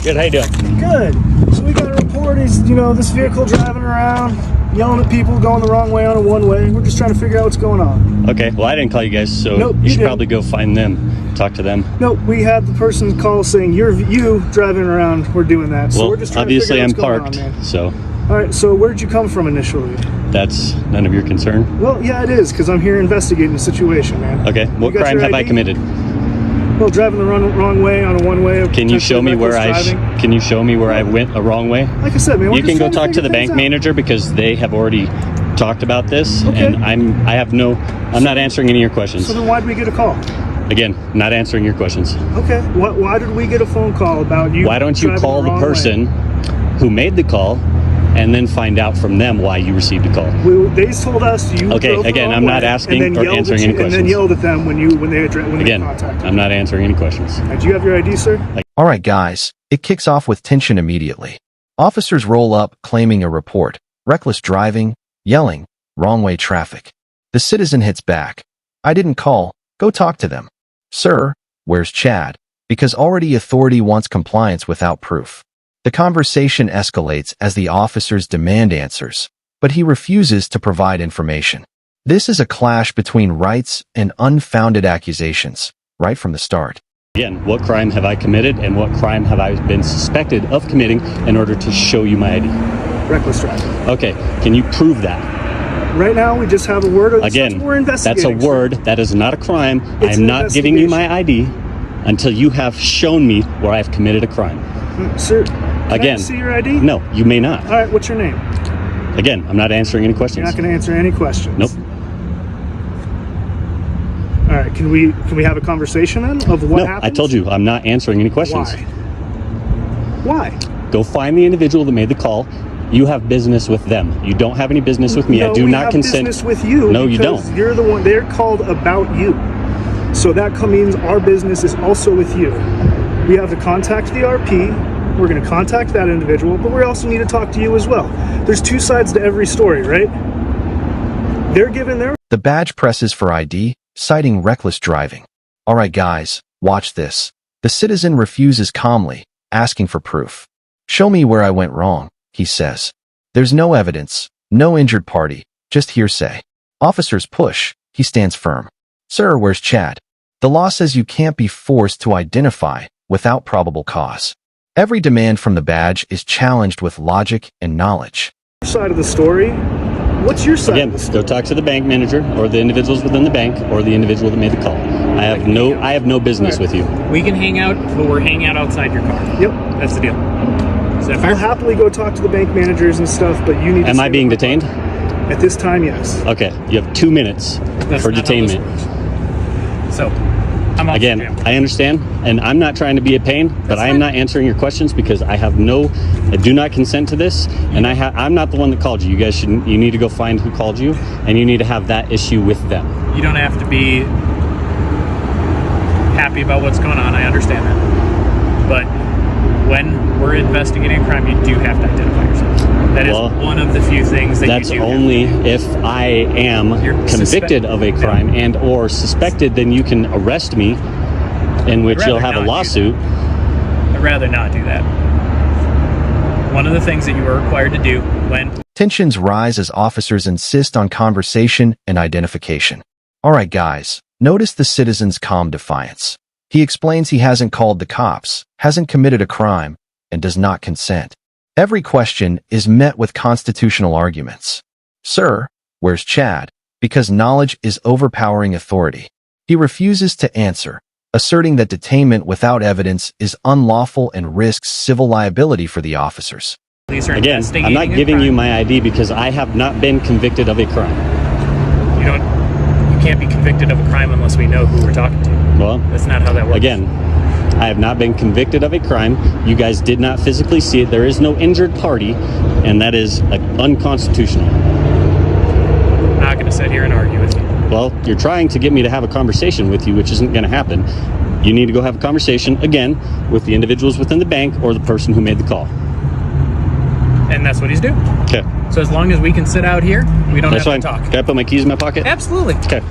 Good, how you doing? Good. So we got a report. He's, this vehicle driving around, yelling at people, going the wrong way on a one-way. We're just trying to figure out what's going on. Okay, well, I didn't call you guys, so Nope, you should didn't. probably go find them, talk to them. Nope, we had the person call saying, you driving around, we're doing that. So Well, we're just trying obviously to I'm figure out what's parked, going on, man. so All right, so where did you come from initially? that's none of your concern. Well, yeah, it is, because I'm here investigating the situation, man. Okay, what You got crime your have I ID? committed? Well, driving the wrong way on a one-way. Can you show me where Can you show me where I went a wrong way? Like I said, man, we're You just can go trying talk to the figure bank things out. manager because they have already talked about this, Okay. and I'm not answering any of your questions. So then why did we get a call? Again, not answering your questions. Okay, why did we get a phone call about you? Why don't you driving call the wrong way? person who made the call and then find out from them why you received a call? They told us you. Okay, drove the again, wrong I'm not way, asking and then or yelled answering at any you, and then questions. yelled at them when they Again, contacted. I'm not answering any questions. Do you have your ID, sir? All right, guys, it kicks off with tension immediately. Officers roll up claiming a report, reckless driving, yelling, wrong way traffic. The citizen hits back. I didn't call, go talk to them. Sir, where's Chad? Because already authority wants compliance without proof. The conversation escalates as the officers demand answers, but he refuses to provide information. This is a clash between rights and unfounded accusations, right from the start. Again, what crime have I committed and what crime have I been suspected of committing in order to show you my ID? Reckless driving. Okay, can you prove that? Right now, we just have a word. Again, we're that's investigating. a word. That is not a crime. I It's am an not giving you my ID investigation. until you have shown me where I have committed a crime. Sir, can Again, I see your ID? No, you may not. All right, what's your name? Again, I'm not answering any You're questions. not going to answer any questions. Nope. All right, can we have a conversation then of what No, happened? I told you I'm not answering any questions. Why? Go find the individual that made the call. You have business with them. You don't have any business with me. No, I do we not have consent. business with you. No, you because don't. You're the one. They're called about you. So that means our business is also with you. We have to contact the RP. We're going to contact that individual, but we also need to talk to you as well. There's two sides to every story, right? They're giving their. The badge presses for ID, citing reckless driving. All right, guys, watch this. The citizen refuses calmly, asking for proof. Show me where I went wrong, he says. There's no evidence, no injured party, just hearsay. Officers push, he stands firm. Sir, where's Chad? The law says you can't be forced to identify without probable cause. Every demand from the badge is challenged with logic and knowledge. Side of the story. What's your side Again, of the story? go talk to the bank manager or the individuals within the bank or the individual that made the call. I have no business with you. We can hang out, but we're hanging out outside your car. Yep. That's the deal. So if I'll happily go talk to the bank managers and stuff, but you need to Am I stay being with my detained? car. At this time, yes. Okay, you have 2 minutes That's for not how this detainment. works. So, I'm off Again, the jail. I understand, and I'm not trying to be a pain, but That's I am fine. not answering your questions because I do not consent to this, and I'm not the one that called you. You guys you need to go find who called you, and you need to have that issue with them. You don't have to be happy about what's going on. I understand that. But when we're investigating a crime, you do have to identify yourself. That is one of the few things that That's you do. only if I am You're convicted of a crime and or suspected, then you can arrest me, in which I'd you'll rather have a not do lawsuit. I'd rather not do that. One of the things that you are required to do when Tensions rise as officers insist on conversation and identification. All right, guys, notice the citizen's calm defiance. He explains he hasn't called the cops, hasn't committed a crime, and does not consent. Every question is met with constitutional arguments. Sir, where's Chad? Because knowledge is overpowering authority. He refuses to answer, asserting that detainment without evidence is unlawful and risks civil liability for the officers. police are Again, investigating I'm not a giving you crime, my ID because I have not been convicted of a crime. you can't be convicted of a crime unless we know who we're talking to. Well, That's not how that works. again, I have not been convicted of a crime. You guys did not physically see it. There is no injured party, and that is unconstitutional. I'm not going to sit here and argue with you. Well, you're trying to get me to have a conversation with you, which isn't going to happen. You need to go have a conversation, again, with the individuals within the bank or the person who made the call. And that's what he's doing. Okay. So as long as we can sit out here, we don't That's have fine. to talk. Can I put my keys in my pocket? Absolutely. Okay.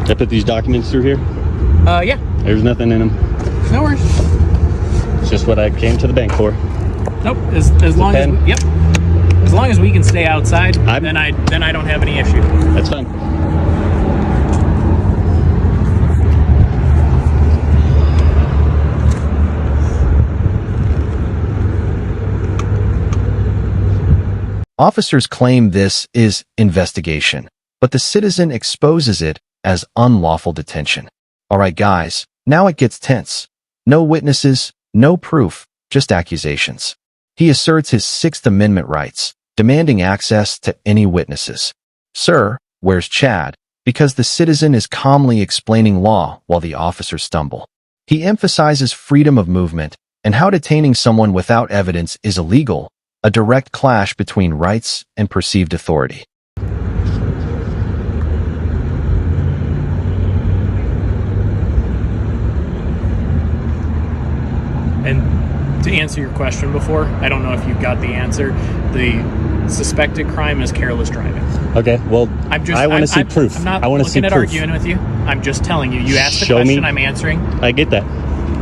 Can I put these documents through here? Yeah. There's nothing in them. No worries. It's just what I came to the bank for. Nope. As long as pen. yep. As long as we can stay outside, I'm- then I don't have any issue. That's fine. Officers claim this is investigation, but the citizen exposes it as unlawful detention. All right, guys, now it gets tense. No witnesses, no proof, just accusations. He asserts his Sixth Amendment rights, demanding access to any witnesses. Sir, where's Chad? Because the citizen is calmly explaining law while the officers stumble. He emphasizes freedom of movement and how detaining someone without evidence is illegal, a direct clash between rights and perceived authority. And to answer your question before, I don't know if you got the answer. The suspected crime is careless driving. Okay, well, I want to see I'm- proof. I'm not I want to see looking at proof. arguing with you. I'm just telling you. You asked the Show me. question, I'm answering. I get that.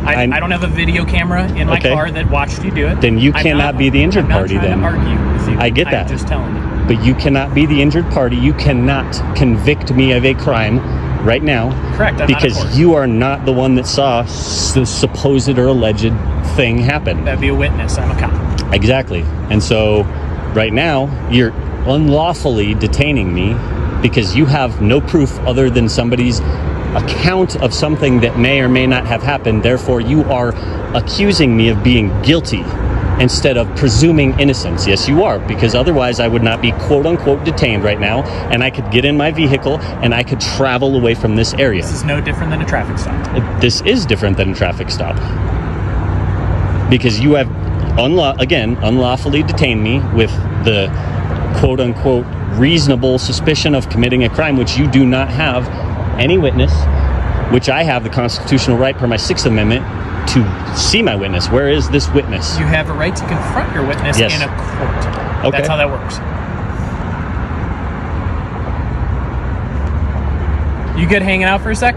I don't have a video camera in my Okay. car that watched you do it. Then you I'm cannot be the injured I'm not party trying then. to argue with you. I get that. I'm just telling you. But you cannot be the injured party. You cannot convict me of a crime right now. Correct. I'm Because not a court. you are not the one that saw the supposed or alleged thing happen. That'd be a witness. I'm a cop. Exactly. And so right now you're unlawfully detaining me because you have no proof other than somebody's account of something that may or may not have happened. Therefore, you are accusing me of being guilty instead of presuming innocence. Yes, you are, because otherwise I would not be quote unquote detained right now, and I could get in my vehicle and I could travel away from this area. This is no different than a traffic stop. This is different than a traffic stop because you have unlawfully detained me with the quote unquote reasonable suspicion of committing a crime, which you do not have any witness, which I have the constitutional right per my Sixth Amendment to see my witness. Where is this witness? You have a right to confront your witness Yes. in a court. Okay. That's how that works. You good hanging out for a sec?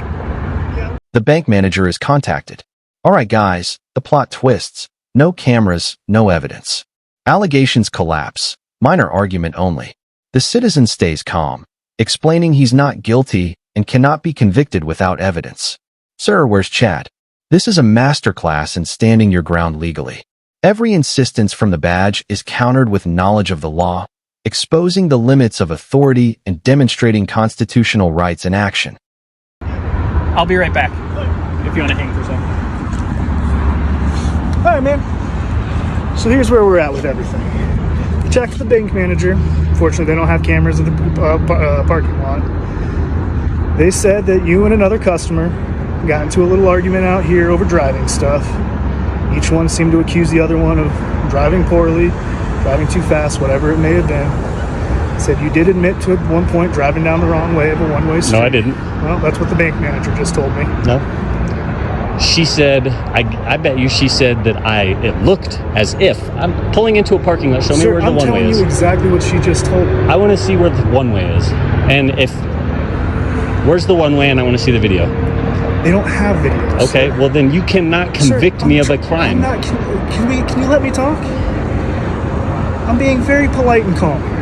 The bank manager is contacted. All right, guys, the plot twists. No cameras, no evidence. Allegations collapse. Minor argument only. The citizen stays calm, explaining he's not guilty and cannot be convicted without evidence. Sir, where's Chad? This is a masterclass in standing your ground legally. Every insistence from the badge is countered with knowledge of the law, exposing the limits of authority and demonstrating constitutional rights in action. I'll be right back. If you want to hang for a second. All right, man. So here's where we're at with everything. Checked the bank manager. Fortunately, they don't have cameras at the parking lot. They said that you and another customer got into a little argument out here over driving stuff. Each one seemed to accuse the other one of driving poorly, driving too fast, whatever it may have been. Said you did admit to at one point driving down the wrong way of a one-way street. No, I didn't. Well, that's what the bank manager just told me. No. She said, I bet you she said that it looked as if I'm pulling into a parking lot. Show me Sir, where the I'm one way telling is. you exactly what she just told me. I want to see where the one way is. And where's the one way, and I want to see the video. They don't have videos. Okay, well then you cannot convict Sir, me of a crime. I'm not, can you let me talk? I'm being very polite and calm here.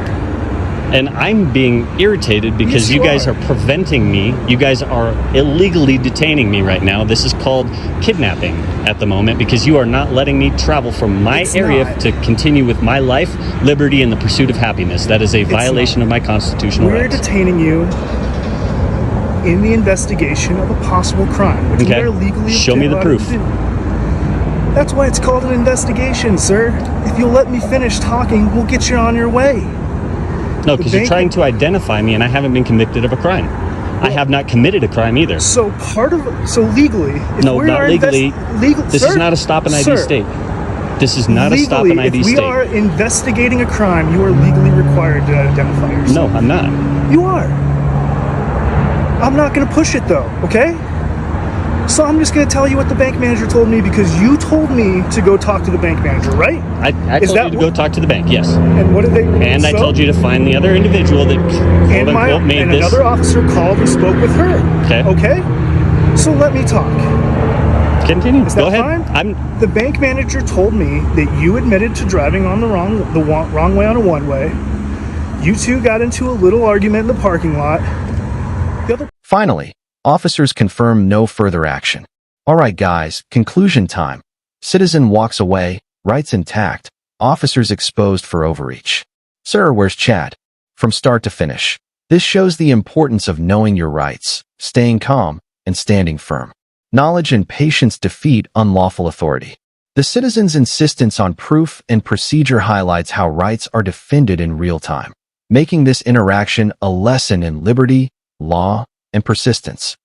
And I'm being irritated because Yes, you you guys are preventing me. You guys are illegally detaining me right now. This is called kidnapping at the moment because you are not letting me travel from my It's area not. to continue with my life, liberty, and the pursuit of happiness. That is a violation not. of my constitutional We're rights. detaining you in the investigation of a possible crime, which Okay. we are legally Show me the allowed proof. to do. That's why it's called an investigation, sir. If you'll let me finish talking, we'll get you on your way. No, because you're bank- trying to identify me and I haven't been convicted of a crime. I have not committed a crime either. So legally, if No, we not are legally. This sir, is not a stop and ID sir, state. This is not a stop and legally, ID if we state. are investigating a crime, you are legally required to identify yourself. No, I'm not. You are. I'm not going to push it though, okay? So I'm just going to tell you what the bank manager told me because you told me to go talk to the bank manager, right? I Is told that you to what- go talk to the bank, yes. And what did they? And I told you to find the other individual that quote unquote made and this. another officer called and spoke with her. Okay. Okay. So let me talk. Continue. Is Go that ahead. fine? The bank manager told me that you admitted to driving on the wrong way on a one-way. You two got into a little argument in the parking lot. Finally, officers confirm no further action. All right, guys, conclusion time. Citizen walks away, rights intact, officers exposed for overreach. Sir, where's Chad? From start to finish. This shows the importance of knowing your rights, staying calm, and standing firm. Knowledge and patience defeat unlawful authority. The citizen's insistence on proof and procedure highlights how rights are defended in real time, making this interaction a lesson in liberty, law, and persistence.